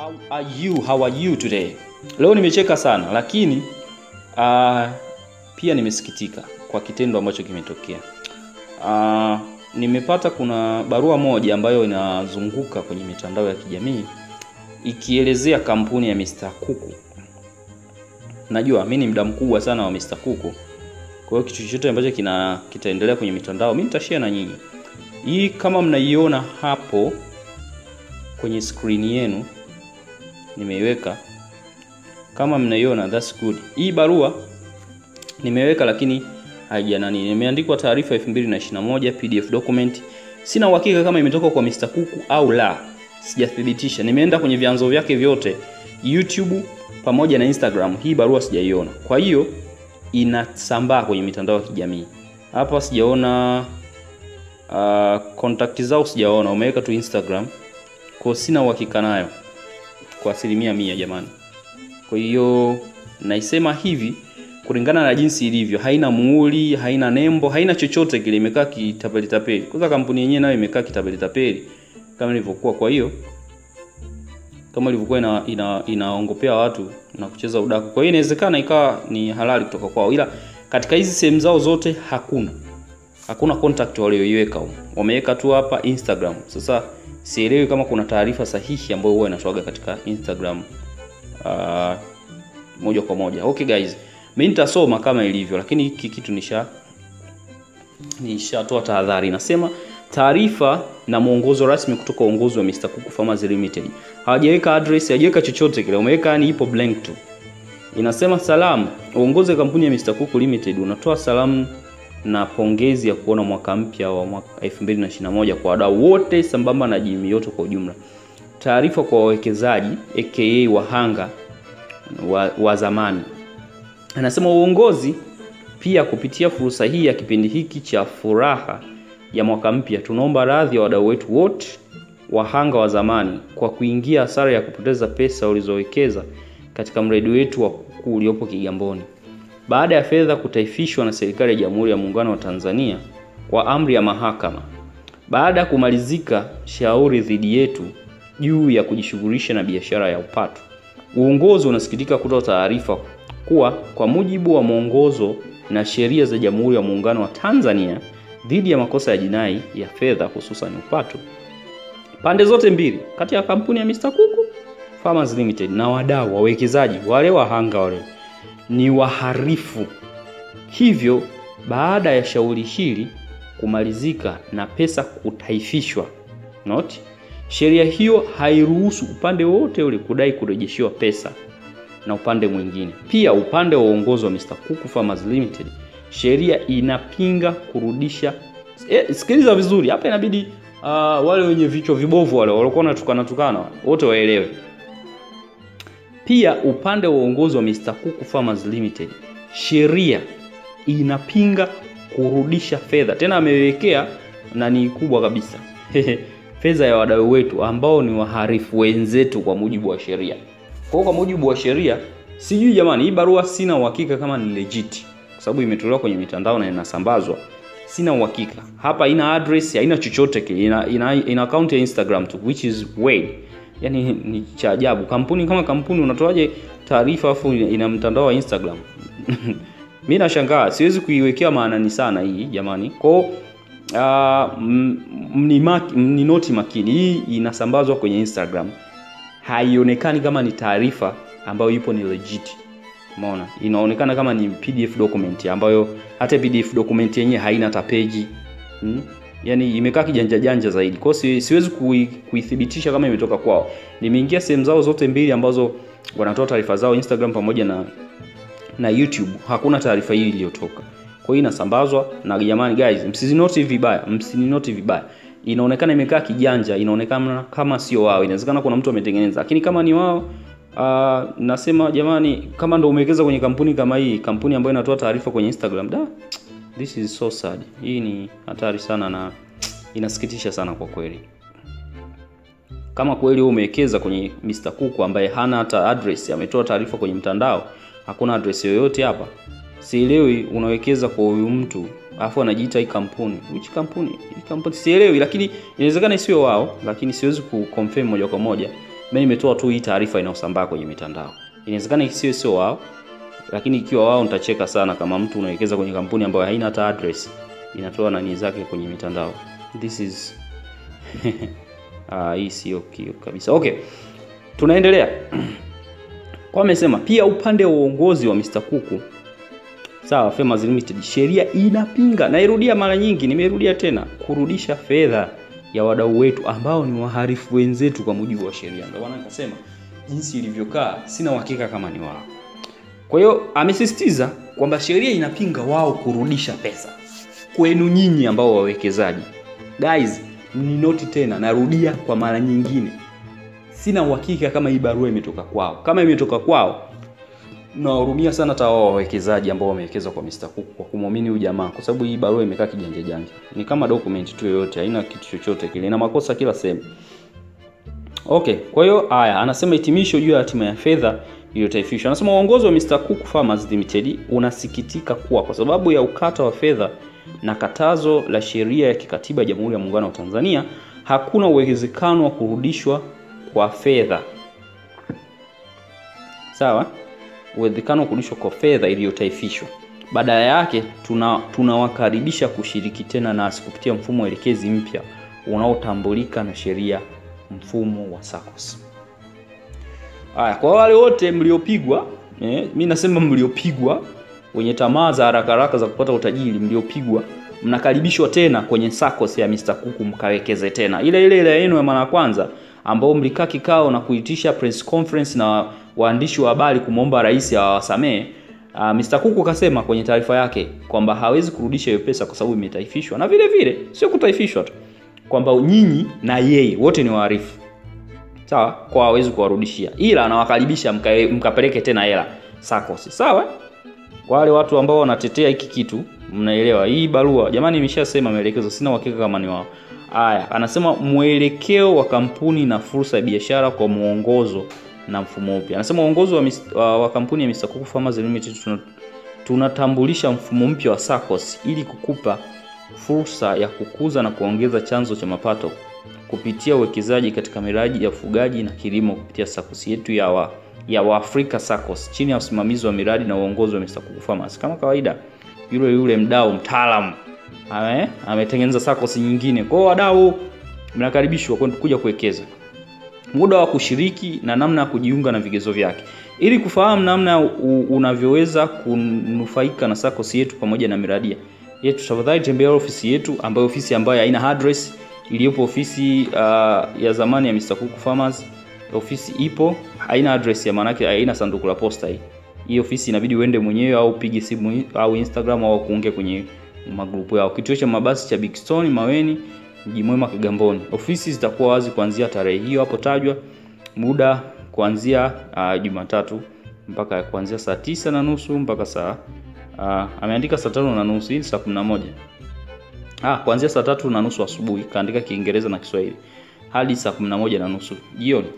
How are you today? Leo nimecheka sana lakini pia nimesikitika kwa kitendo ambacho kimetokea. Nimepata kuna barua moja ambayo inazunguka kwenye mitandao ya kijamii ikielezea kampuni ya Mr. Kuku. Najua mimi ni mdau mkubwa sana wa Mr. Kuku. Kwa hiyo kitu chochote ambacho kitaendelea kwenye mitandao mimi nitashare na nyinyi. Hii kama mnaiona hapo kwenye screen yenu nimeiweka. Kama mnaiona that's good. Hii barua nimeweka lakini imeandikwa taarifa 2021 PDF document. Sina uhakika kama imetoka kwa Mr. Kuku au la. Sijathibitisha. Nimeenda kwenye vyanzo vyake vyote, YouTube pamoja na Instagram. Hii barua sijaiona. Kwa hiyo inasambaa kwenye mitandao ya kijamii. Hapa sijaona contact zao, sijaona. Umeweka tu Instagram. Kwa sina uhakika nayo kwa 100% jamani. Kwa hiyo naisema hivi kulingana na jinsi ilivyo. Haina muhuri, haina nembo, haina chochote kile, imekaa kitapeli tapeli. Kwanza kampuni yenyewe nayo imekaa kitapeli tapeli kama ilivyokuwa. Kwa hiyo kama ilivyokuwa inaongopea watu na kucheza udaku. Kwa hiyo inawezekana ikawa ni halali kutoka kwao, ila katika hizi sehemu zao zote hakuna contact walioiweka huko. Wameweka tu hapa Instagram. Sasa sielewi kama kuna taarifa sahihi ambayo huwa inatoka katika Instagram moja kwa moja. Okay guys, mimi nitasoma kama ilivyo, lakini hiki kitu nishatoa tahadhari. Nasema taarifa na mwongozo rasmi kutoka uongozi wa Mr. Kuku Farmers Limited. Hawajaweka address, hawajaweka chochote kile. Wameweka ni ipo blank tu. Inasema salamu, uongozi wa kampuni ya Mr. Kuku Limited unatoa salamu na pongezi ya kuona mwaka mpya wa mwaka 2021 kwa wadau wote sambamba na jamii yote kwa ujumla. Taarifa kwa wawekezaji aka wahanga wa zamani. Anasema uongozi pia kupitia fursa hii ya kipindi hiki cha furaha ya mwaka mpya tunaomba radhi ya wadau wetu wote wahanga wa zamani kwa kuingia hasara ya kupoteza pesa ulizowekeza katika mradi wetu wa kuku uliopo Kigamboni. Baada ya fedha kutaifishwa na serikali ya Jamhuri ya Muungano wa Tanzania kwa amri ya mahakama. Baada ya kumalizika shauri dhidi yetu juu ya kujishughulisha na biashara ya upato. Uongozi unasikitika kutoa taarifa kuwa kwa mujibu wa mwongozo na sheria za Jamhuri ya Muungano wa Tanzania dhidi ya makosa ya jinai ya fedha hususan upato, pande zote mbili kati ya kampuni ya Mr. Kuku Farmers Limited na wadau wawekezaji wale wahanga wale ni waharifu. Hivyo baada ya shauri hili kumalizika na pesa kutaifishwa, sheria hiyo hairuhusu upande wote ule kudai kurejeshiwa pesa na upande mwingine. Pia upande wa uongozi wa Mr. Kuku Farmers Limited, sheria inapinga kurudisha. Sikiliza vizuri, hapa inabidi wale wenye vichwa vibovu wale walikuwa wanatukana wote waelewe. Pia upande wa uongozi wa Mr. Kuku Farmers Limited, sheria inapinga kurudisha fedha. Tena amewekea na ni kubwa kabisa. Fedha ya wadau wetu ambao ni waharifu wenzetu kwa mujibu wa sheria. Kwa mujibu wa sheria, sijui jamani, hii barua sina uhakika kama ni legit kwa sababu imetolewa kwenye mitandao na inasambazwa. Sina uhakika. Hapa ina address, haina chochote kile. Ina account ya Instagram tu, which is way. Yaani ni cha ajabu. Kampuni kama kampuni unatoaje taarifa afu ina mtandao wa Instagram? Mimi nashangaa, siwezi kuiwekea maana sana hii jamani. Kwa noti makini. Hii inasambazwa kwenye Instagram. Haionekani kama ni taarifa ambayo ipo ni legit. Umeona? Inaonekana kama ni PDF document ambayo hata PDF document yenyewe haina hata page. Yaani imekaa kijanja zaidi. Kwa hiyo siwezi kuithibitisha kama imetoka kwao. Nimeingia sehemu zao zote mbili ambazo wanatoa taarifa zao, Instagram pamoja na YouTube. Hakuna taarifa hii iliyotoka. Kwa hiyo inasambazwa na jamani guys, msizinoti vibaya. Inaonekana imekaa kijanja, inaonekana kama sio wao. Inawezekana kuna mtu ametengeneza. Lakini kama ni wao, nasema jamani, kama ndio umewekeza kwenye kampuni kama hii, kampuni ambayo inatoa taarifa kwenye Instagram, this is so sad. Hii ni hatari sana na inasikitisha sana kwa kweli. Kama kweli wewe umewekeza kwenye Mr. Kuku ambaye hana hata address, ametoa taarifa kwenye mtandao, hakuna address yoyote hapa. Sielewi unawekeza kwa huyu mtu afu anajiita hii kampuni. Which kampuni? Hii kampuni sielewi, lakini inawezekana isiwe wao, lakini siwezi kuconfirm moja kwa moja. Mimi nimetoa tu hii taarifa inayosambaa kwenye mitandao. Inawezekana sio wao, lakini ikiwa wao nitacheka sana kama mtu unawekeza kwenye kampuni ambayo haina hata address, inatoa nani zake kwenye mitandao. This is hii sio kio kabisa. Okay. Tunaendelea. Kwa amesema pia upande wa uongozi wa Mr. Kuku, sawa, Farmers Limited, sheria inapinga, na irudia mara nyingi, nimerudia tena, kurudisha fedha ya wadau wetu ambao ni wahalifu wenzetu kwa mujibu wa sheria. Ndio maana nikasema jinsi ilivyokaa sina uhakika kama ni wao. Kwa hiyo amesisitiza kwamba sheria inapinga wao kurudisha pesa kwenu nyinyi ambao wawekezaji. Guys, ni noti tena, narudia kwa mara nyingine, sina uhakika kama hii barua imetoka kwao. Kama imetoka kwao, nawahurumia sana hata wao wawekezaji ambao wamewekeza kwa Mr. Kuku kwa kumwamini huyu jamaa, kwa sababu hii barua imekaa kijanja janja. Ni kama document tu yoyote, haina kitu chochote kile, ina makosa kila sehemu. Okay, kwa hiyo haya anasema hitimisho juu ya hatima ya fedha iliyotaifishwa. Anasema uongozi wa Mr. Kuku Farmers Limited unasikitika kuwa kwa sababu ya ukata wa fedha na katazo la sheria ya kikatiba ya Jamhuri ya Muungano wa Tanzania, hakuna uwezekano wa kurudishwa kwa fedha. Sawa? Uwezekano wa kurudishwa kwa fedha iliyotaifishwa. Badala yake tunawakaribisha kushiriki tena nasi kupitia mfumo elekezi mpya unaotambulika na sheria, mfumo wa SACCOS. Haya, kwa wale wote mliopigwa, mimi nasema mliopigwa, wenye tamaa za haraka za kupata utajiri, mliopigwa, mnakaribishwa tena kwenye SACCOS ya Mr. Kuku, mkawekeze tena. Ile yenu ya mara kwanza ambao mlikaa kikao na kuitisha press conference na waandishi wa habari kumwomba rais awasamee. Mr. Kuku kasema kwenye taarifa yake kwamba hawezi kurudisha hiyo pesa kwa sababu imetaifishwa, na vile vile sio kutaifishwa tu, kwamba nyinyi na yeye wote ni waarifu. Sawa, kwa hawezi kuwarudishia, ila anawakaribisha mkapeleke tena hela SACCOS. Sawa? Kwa wale watu ambao wanatetea hiki kitu, mnaelewa hii barua. Jamani, nimeshasema maelekezo, sina uhakika kama ni wao. Haya, anasema mwelekeo wa kampuni na fursa ya biashara kwa muongozo na mfumo mpya. Anasema uongozo wa kampuni ya Mr. Kuku Farmers Limited tunatambulisha mfumo mpya wa SACCOS ili kukupa fursa ya kukuza na kuongeza chanzo cha mapato kupitia uwekezaji katika miradi ya ufugaji na kilimo kupitia SACCOS yetu ya Waafrika SACCOS chini ya usimamizi wa miradi na uongozi wa Mr. Kuku Farmers. Kama kawaida, yule mdau mtaalamu ametengeneza SACCOS nyingine. Kwa wadau mnakaribishwa kuja kuwekeza. Muda wa kushiriki na namna ya kujiunga na vigezo vyake. Ili kufahamu namna unavyoweza kunufaika na SACCOS yetu pamoja na miradi yetu, tafadhali tembelea ofisi yetu, ambayo ofisi ambayo haina address, iliyopo ofisi ya zamani ya Mr. Kuku Farmers. Ofisi ipo, haina address, ya maana yake haina sanduku la posta hii. Hii ofisi inabidi uende mwenyewe au upige simu au Instagram au kuongea kwenye magrupu yao. Kituo cha mabasi cha Big Stone Maweni, Mji Mwema Kigamboni. Ofisi zitakuwa wazi kuanzia tarehe hiyo hapo tajwa, muda kuanzia Jumatatu mpaka kuanzia saa 9:30 mpaka saa ameandika saa 5:30, hii saa 11. Kuanzia saa 3:30 asubuhi, kaandika Kiingereza na Kiswahili, hadi saa 11:30 jioni.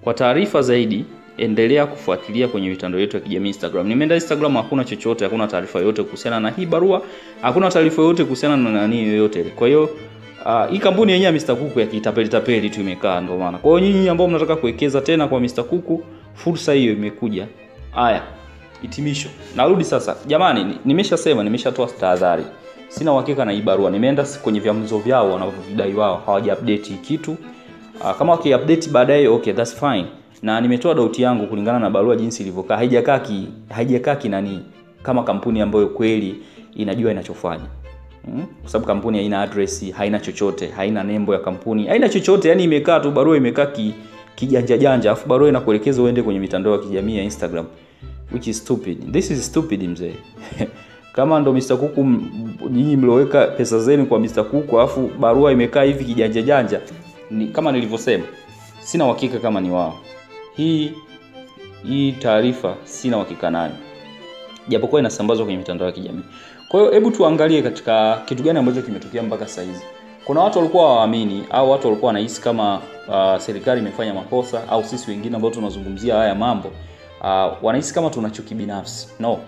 Kwa taarifa zaidi endelea kufuatilia kwenye mitandao yetu ya kijamii Instagram. Nimeenda Instagram, hakuna chochote, hakuna taarifa yoyote kuhusiana na hii barua, hakuna taarifa yoyote kuhusiana na nani yoyote. Kwa hiyo hii kampuni yenyewe Mr. Kuku ya kitapeli tu imekaa, ndio maana. Kwa hiyo nyinyi ambao mnataka kuwekeza tena kwa Mr. Kuku, fursa hiyo imekuja. Haya, hitimisho. Narudi sasa. Jamani, nimeshatoa tahadhari. Sina uhakika na hii barua. Nimeenda kwenye vyanzo vyao wanavyodai wao, hawaja-update kitu. Kama waki-update baadaye, okay, that's fine. Na nimetoa doubt yangu kulingana na barua jinsi ilivyokaa. Haijakaa kinani kama kampuni ambayo kweli inajua inachofanya. Kwa sababu kampuni haina address, haina chochote, haina nembo ya kampuni, haina chochote, yani imekaa tu, barua imekaa kijanja, afu barua inakuelekeza uende kwenye mitandao ya kijamii ya Instagram, which is stupid. This is stupid mzee. Kama ndo Mr. Kuku nyinyi mlioweka pesa zenu kwa Mr. Kuku, afu barua imekaa hivi kijanja, ni kama nilivyosema, sina uhakika kama ni wao. Hii taarifa sina uhakika nayo, japokuwa inasambazwa kwenye mitandao ya kijamii. Kwa hiyo hebu tuangalie katika kitu gani ambacho kimetokea mpaka sasa hivi. Kuna watu walikuwa hawaamini, au watu walikuwa wanahisi kama serikali imefanya makosa, au sisi wengine ambao tunazungumzia haya mambo wanahisi kama tunachuki binafsi. No.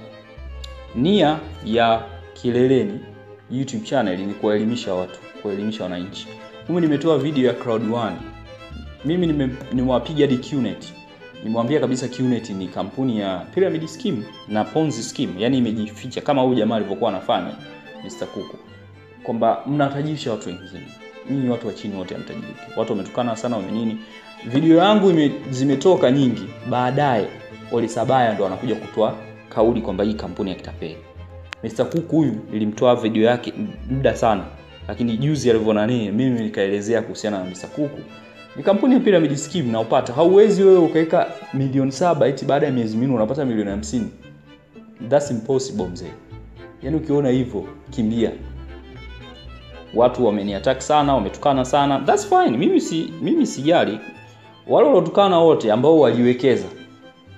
Nia ya Kileleni YouTube channel ni kuelimisha watu, kuelimisha wananchi. Mimi nimetoa video ya Cloud One Mimi nimewapiga hadi QNet. Nimwambia kabisa QNet ni kampuni ya pyramid scheme na Ponzi scheme, yani imejificha kama huyu jamaa alivyokuwa anafanya Mr. Kuku, kwamba mnatajisha watu wengine. Nyinyi watu wa chini wote hamtajiki. Watu wametukana sana nini. Video yangu zimetoka nyingi, baadaye Oli Sabaya ndo anakuja kutoa kauli kwamba hii kampuni ya kitapeli. Mr. Kuku huyu nilimtoa video yake muda sana, lakini juzi alivyoona mimi nikaelezea kuhusiana na Mr. Kuku. Ni kampuni ya pyramid scheme na upata. Hauwezi wewe ukaweka milioni 7 eti baada ya miezi minne unapata milioni 50. That's impossible mzee. Yaani ukiona hivyo kimbia. Watu wameniattack sana, wametukana sana. That's fine. Mimi sijali. Wale waliotukana wote ambao waliwekeza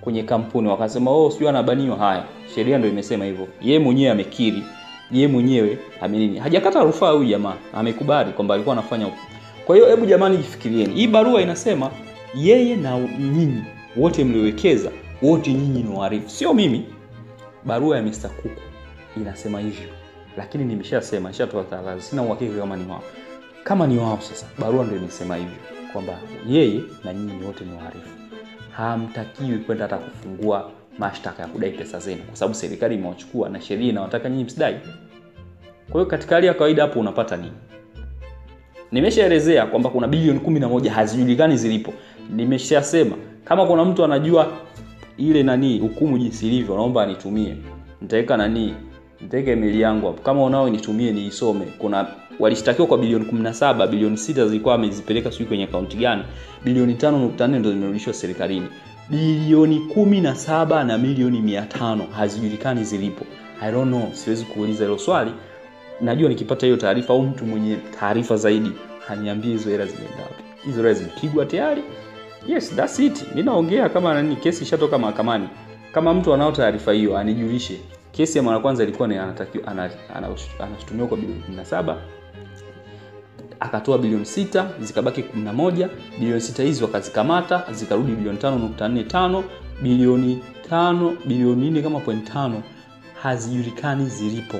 kwenye kampuni wakasema sio anabaniwa, haya. Sheria ndio imesema hivyo. Yeye mwenyewe amekiri. Yeye mwenyewe amenini. Hajakata rufaa huyu jamaa. Amekubali kwamba alikuwa anafanya. Kwa hiyo hebu jamani jifikirieni. Hii barua inasema yeye na nyinyi wote mliowekeza, wote nyinyi ni wahalifu. Sio mimi. Barua ya Mr. Kuku inasema hivyo. Lakini nimeshasema, nishatoa tahadhari. Sina uhakika kama ni wao. Kama ni wao sasa, barua ndio imesema hivyo kwamba yeye na nyinyi wote ni wahalifu. Hamtakiwi kwenda hata kufungua mashtaka ya kudai pesa zenu kwa sababu serikali imewachukua na sheria inawataka nyinyi msidai. Kwa hiyo katika hali ya kawaida hapo unapata nini? Nimeshaelezea kwamba kuna bilioni 11 hazijulikani zilipo. Nimeshasema kama kuna mtu anajua ile hukumu jinsi ilivyo, naomba anitumie. Nitaweka nitaweka email yangu hapo. Kama unao nitumie niisome. Kuna walishtakiwa kwa bilioni 17, bilioni 6 zilikuwa amezipeleka sio kwenye akaunti gani. Bilioni 5.4 ndio zimerudishwa serikalini. Bilioni 17 na milioni 500 hazijulikani zilipo. I don't know, siwezi kuuliza hilo swali. Najua nikipata hiyo taarifa au mtu mwenye taarifa zaidi haniambie hizo hela zimeenda wapi. Hizo hela zimepigwa tayari. Yes, that's it. Mimi naongea kama kesi ishatoka mahakamani. Kama mtu anao taarifa hiyo anijulishe. Kesi ya mara kwanza ilikuwa anashtumiwa kwa bilioni 17. Akatoa bilioni 6, zikabaki 11. Bilioni 6 hizo wakazikamata, zikarudi bilioni 5.45, bilioni 4 kama 0.5 hazijulikani zilipo.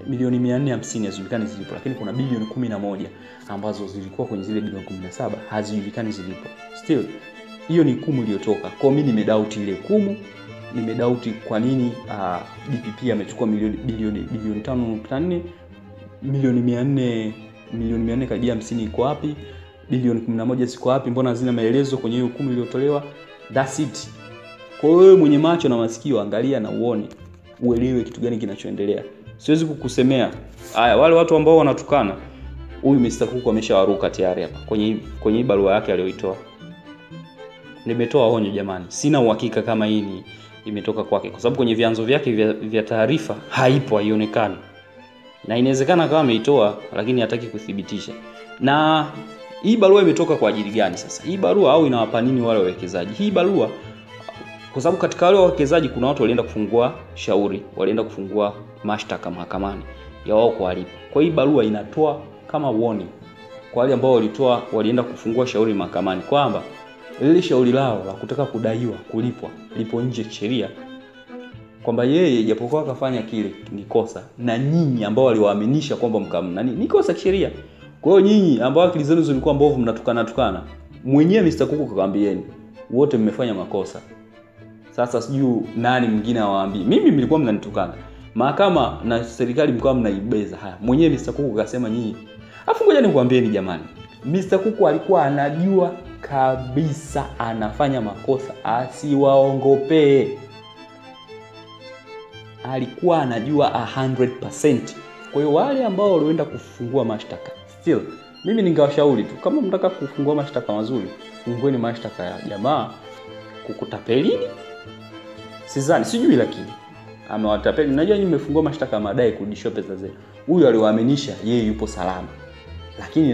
Milioni 450 hazijulikani zilipo, lakini kuna bilioni 11 ambazo zilikuwa kwenye zile bilioni 17 hazijulikani zilipo. Still hiyo ni hukumu iliyotoka. Kwa mimi nimedoubt ile hukumu, nimedoubt kwa nini DPP amechukua bilioni 5.4, milioni 400 karibia 50 iko wapi? Bilioni 11 ziko wapi? Mbona hazina maelezo kwenye hiyo hukumu iliyotolewa? That's it. Kwa hiyo mwenye macho na masikio angalia na uone, uelewe kitu gani kinachoendelea. Siwezi kukusemea. Haya, wale watu ambao wanatukana, huyu Mr. Kuku ameshawaruka tayari hapa kwenye barua yake aliyoitoa. Nimetoa onyo jamani. Sina uhakika kama hii imetoka kwake kwa sababu kwenye vyanzo vyake vya taarifa haipo, haionekani. Na inawezekana kama ameitoa lakini hataki kuthibitisha. Na hii barua imetoka kwa ajili gani sasa? Hii barua au inawapa nini wale wawekezaji? Hii barua kwa sababu katika wale wawekezaji kuna watu walienda kufungua shauri, walienda kufungua mashtaka mahakamani ya wao kuhalifu. Kwa hii barua inatoa kama warning kwa wale ambao walienda kufungua shauri mahakamani kwamba ile shauri lao la kutaka kudaiwa kulipwa lipo nje sheria, kwamba yeye japokuwa akafanya kile ni kosa na nyinyi ambao waliwaaminisha kwamba ni kosa kisheria. Kwa hiyo nyinyi ambao akili zenu zilikuwa mbovu mnatukana mwenyewe Mr. Kuku kakwambieni wote mmefanya makosa. Sasa sijui nani mwingine awaambie. Mimi mlikuwa mnanitukana. Mahakama na serikali mlikuwa mnaibeza. Haya, mwenyewe Mr. Kuku akasema nyinyi. Afu ngoja nikwambieni jamani. Mr. Kuku alikuwa anajua kabisa anafanya makosa, asiwaongopee. Alikuwa anajua 100%. Kwa hiyo wale ambao walienda kufungua mashtaka, still mimi ningewashauri tu kama mtaka kufungua mashtaka mazuri, fungueni mashtaka ya jamaa kukutapelini. Sizani, sijui lakini amewatapeli. Najua nyinyi mmefungua mashtaka madai kurudishwa pesa zenu. Huyu aliwaaminisha yeye yupo salama. Lakini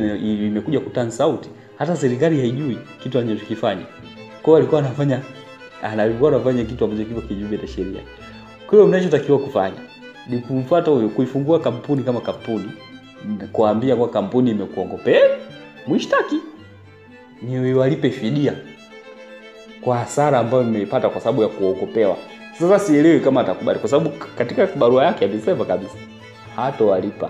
imekuja kuturn out hata serikali haijui kitu anachokifanya. Kwa hiyo alikuwa anafanya kitu ambacho kipo kinyume na sheria. Kwa hiyo mnachotakiwa kufanya ni kumfuata huyo, kuifungua kampuni kama kampuni, kuambia kwa kampuni imekuongopea, mshtaki. Ni walipe fidia kwa hasara ambayo mmeipata kwa sababu ya kuogopewa. Sasa sielewi kama atakubali kwa sababu katika barua yake alisema kabisa hata walipa.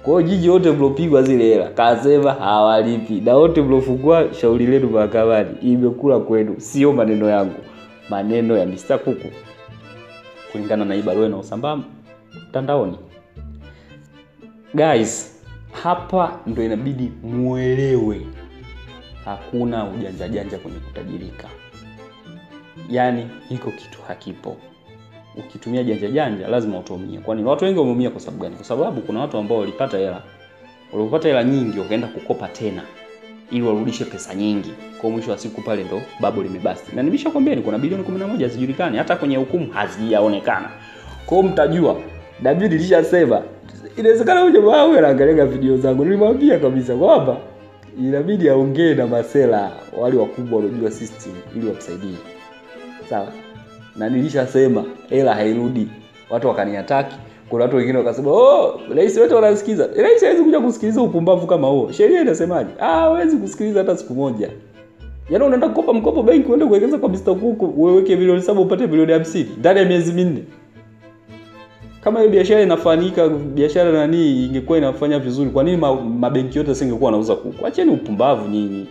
Kwa hiyo jiji wote mlopigwa zile hela kasema hawalipi, na wote mlofungua shauri lenu mahakamani imekula kwenu. Sio maneno yangu, maneno ya Mr. Kuku kulingana na hii barua na usambaa mtandaoni. Guys, hapa ndo inabidi muelewe hakuna ujanja janja kwenye kutajirika. Yaani hiko kitu hakipo. Ukitumia janja janja lazima utaumia. Kwani watu wengi wameumia kwa sababu gani? Kwa sababu kuna watu ambao walipata hela nyingi wakaenda kukopa tena ili warudishe pesa nyingi. Kwa mwisho wa siku pale ndo bubble limebasti. Na nimeshakwambieni kuna bilioni 11 hazijulikani, hata kwenye hukumu hazijaonekana. Kwa hiyo mtajua David alishasema inawezekana huyo jamaa wewe anaangalia video zangu. Nilimwambia kabisa kwamba inabidi aongee na masela wale wakubwa wanaojua system ili watusaidie. Sawa? Na nilishasema hela hairudi. Watu wakaniataki. Kuna watu wengine wakasema, "Oh, rais wetu anasikiza." Rais hawezi kuja kusikiliza upumbavu kama huo. Sheria inasemaje? Hawezi kusikiliza hata siku moja. Yaani unaenda kukopa mkopo benki uende kuwekeza kwa Mr. Kuku, uweke bilioni 7 upate bilioni 50 ndani ya miezi 4. Kama hiyo biashara inafanyika, biashara nani ingekuwa inafanya vizuri, kwa nini mabenki yote singekuwa yanauza kuku? Acheni upumbavu nyinyi.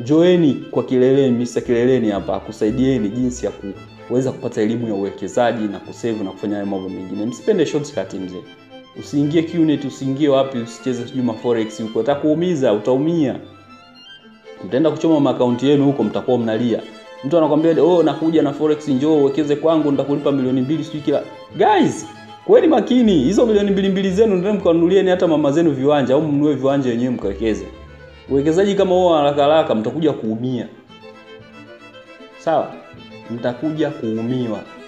Joeni kwa Kileleni, Mr. Kileleni hapa kusaidieni jinsi ya kuweza kupata elimu ya uwekezaji na kusave na kufanya mambo mengine. Msipende shortcut mzee. Usiingie Qnet, usiingie wapi, usicheze sijuma forex huko. Utakuumiza, utaumia. Mtaenda kuchoma akaunti yenu huko, mtakuwa mnalia. Mtu anakuambia, "Oh, nakuja na forex, njoo uwekeze kwangu, nitakulipa milioni 2 sio kila." Guys, kweni makini. Hizo milioni 2 zenu ndio mkanunulieni hata mama zenu viwanja au mnunue viwanja wenyewe mkawekeze. Uwekezaji kama huo haraka haraka mtakuja kuumia. Sawa? Mtakuja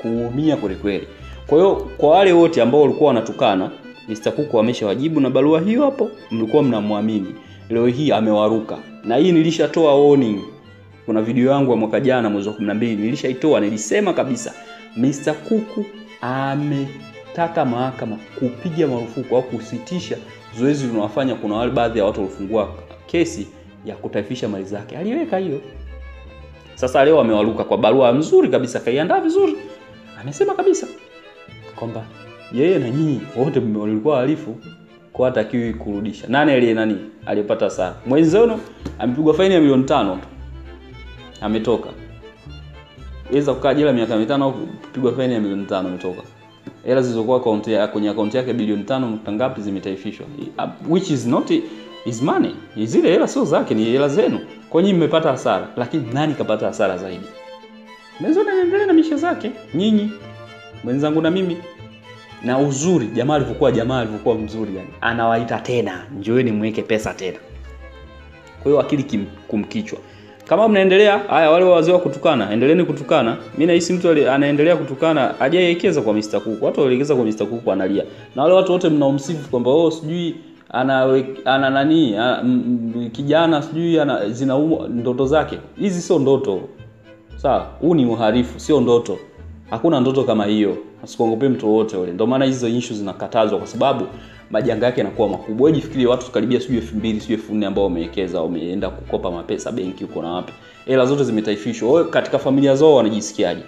kuumia kweli kweli. Kwa hiyo kwa wale wote ambao walikuwa wanatukana, Mr. Kuku ameshawajibu na barua hiyo hapo, mlikuwa mnamwamini. Leo hii amewaruka. Na hii nilishatoa warning. Kuna video yangu ya mwaka jana mwezi wa 12 nilishaitoa, nilisema kabisa Mr. Kuku ametaka mahakama kupiga marufuku au kusitisha zoezi linalofanya. Kuna wale baadhi ya watu walifungua kesi ya kutaifisha mali zake. Aliweka hiyo. Sasa leo amewaruka kwa barua nzuri kabisa, kaiandaa vizuri. Amesema kabisa kwamba yeye na nyinyi wote mlikuwa wahalifu, kwa hatakiwi kurudisha. Nani aliyepata hasara? Mwenzenu amepigwa faini ya milioni 5 tu. Ametoka. Weza kukaa jela miaka 5 au kupigwa faini ya milioni 5 ametoka. Hela zilizokuwa kwenye akaunti yake bilioni 5 ngapi zimetaifishwa. Which is not his money. Zile hela sio zake, ni hela zenu. Kwa nyinyi mmepata hasara, lakini nani kapata hasara zaidi? Mwenzenu anaendelea na misha zake, nyinyi, mwenzangu na mimi. Na uzuri jamaa alivyokuwa mzuri yani. Anawaita tena, njoeni mweke pesa tena. Kwa hiyo akili kumkichwa. Kama mnaendelea, haya wale wazee wa kutukana, endeleeni kutukana. Mimi nahisi mtu anaendelea kutukana hajaelekeza kwa Mr. Kuku. Watu waelekeza kwa Mr. Kuku analia. Na wale watu wote mnaomsifu kwamba sijui ana nani, kijana sijui zinauma ndoto zake. Hizi sio ndoto. Sawa? Huu ni uhalifu, sio ndoto. Hakuna ndoto kama hiyo. Usikuogope mtu wote ule. Ndio maana hizo issues zinakatazwa kwa sababu majanga yake yanakuwa makubwa. Wewe jifikirie watu karibia sijui 2000 sijui 4000 ambao wamewekeza, wameenda kukopa mapesa benki huko na wapi. Hela zote zimetaifishwa. Wewe katika familia zao wanajisikiaje?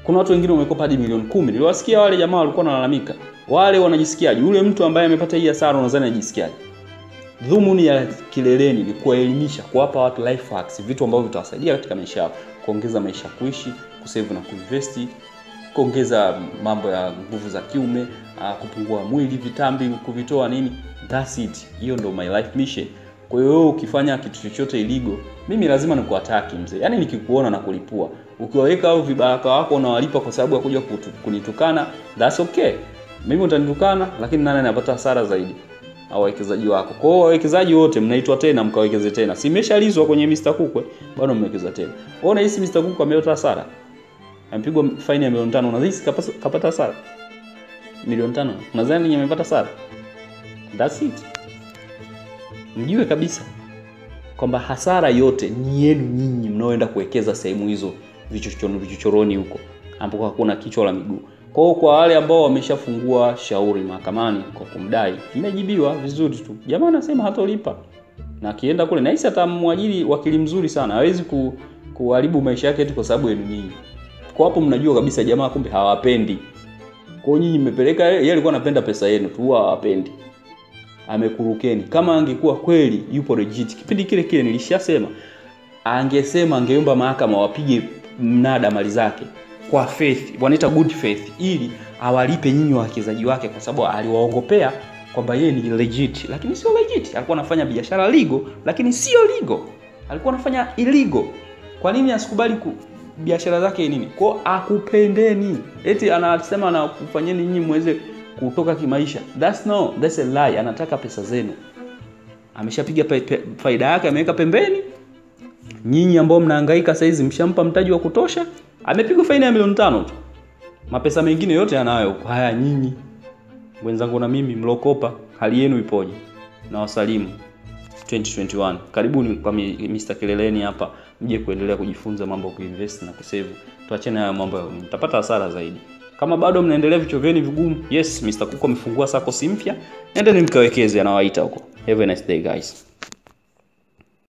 Kuna watu wengine wamekopa hadi milioni 10. Niliwasikia wale jamaa walikuwa wanalalamika. Wale wanajisikiaje? Yule mtu ambaye amepata hii hasara unadhani anajisikiaje? Dhumuni ya Kileleni ni kuelimisha, kuwapa watu life hacks, vitu ambavyo vitawasaidia katika maisha yao, kuongeza maisha kuishi, kusave na kuinvest, kuongeza mambo ya nguvu za kiume, kupungua mwili, vitambi, kuvitoa nini. That's it. Hiyo ndio my life mission. Kwa hiyo wewe ukifanya kitu chochote illegal, mimi lazima nikuataki mzee. Yaani nikikuona na kulipua. Ukiwaweka au vibaraka wako unawalipa kwa sababu ya kuja kunitukana, that's okay. Mimi utanitukana, lakini nani anapata hasara zaidi? Wawekezaji wako. Kwa hiyo wawekezaji wote mnaitwa tena mkawekeze tena. Si imeshalizwa kwenye Mr. Kuku, bado mmewekeza tena. Wewe unahisi Mr. Kuku amepata hasara? Ampigwa faini ya milioni 5, unahisi kapata hasara? Milioni 5. Unadhani amepata hasara? That's it. Mjue kabisa kwamba hasara yote ni yenu nyinyi mnaoenda kuwekeza sehemu hizo vichochoroni huko ambapo hakuna kichwa la miguu. Kwa wale ambao wameshafungua shauri mahakamani kwa kumdai, imejibiwa vizuri tu. Jamaa anasema hatolipa. Na akienda kule nahisi atamwajiri wakili mzuri sana. Hawezi kuharibu maisha yake eti kwa sababu yenu nyinyi. Kwa hapo mnajua kabisa jamaa kumbe hawapendi. Kwa nyinyi mmepeleka, yeye alikuwa anapenda pesa yenu tu, hawapendi. amekurukeni. Kama angekuwa kweli yupo legit, kipindi kile nilishasema, angeomba mahakama wapige mnada mali zake kwa faith, wanaita good faith, ili awalipe nyinyi wawekezaji wake, kwa sababu aliwaongopea kwamba yeye ni legit, lakini sio legit. Alikuwa anafanya biashara legal, lakini sio legal. Alikuwa anafanya illegal. Kwa nini asikubali biashara zake nini? Kwa akupendeni. Eti anasema anakufanyeni nyinyi muweze kutoka kimaisha. That's a lie. Anataka pesa zenu. Ameshapiga faida yake, ameweka pembeni. Nyinyi ambao mnahangaika sasa hizi mshampa mtaji wa kutosha, amepiga faida ya milioni 5 tu. Mapesa mengine yote anayo. Haya nyinyi wenzangu na mimi mlokopa, hali yenu ipoje? Na wasalimu 2021. Karibuni kwa Mr. Keleleni hapa, mje kuendelea kujifunza mambo ya kuinvest na kusave. Tuachane na mambo mtapata hasara zaidi. Kama bado mnaendelea vichwa vyenu vigumu, yes, Mr. Kuku amefungua sako mpya. Nendeni mkawekeze, anawaita huko. Have a nice day guys.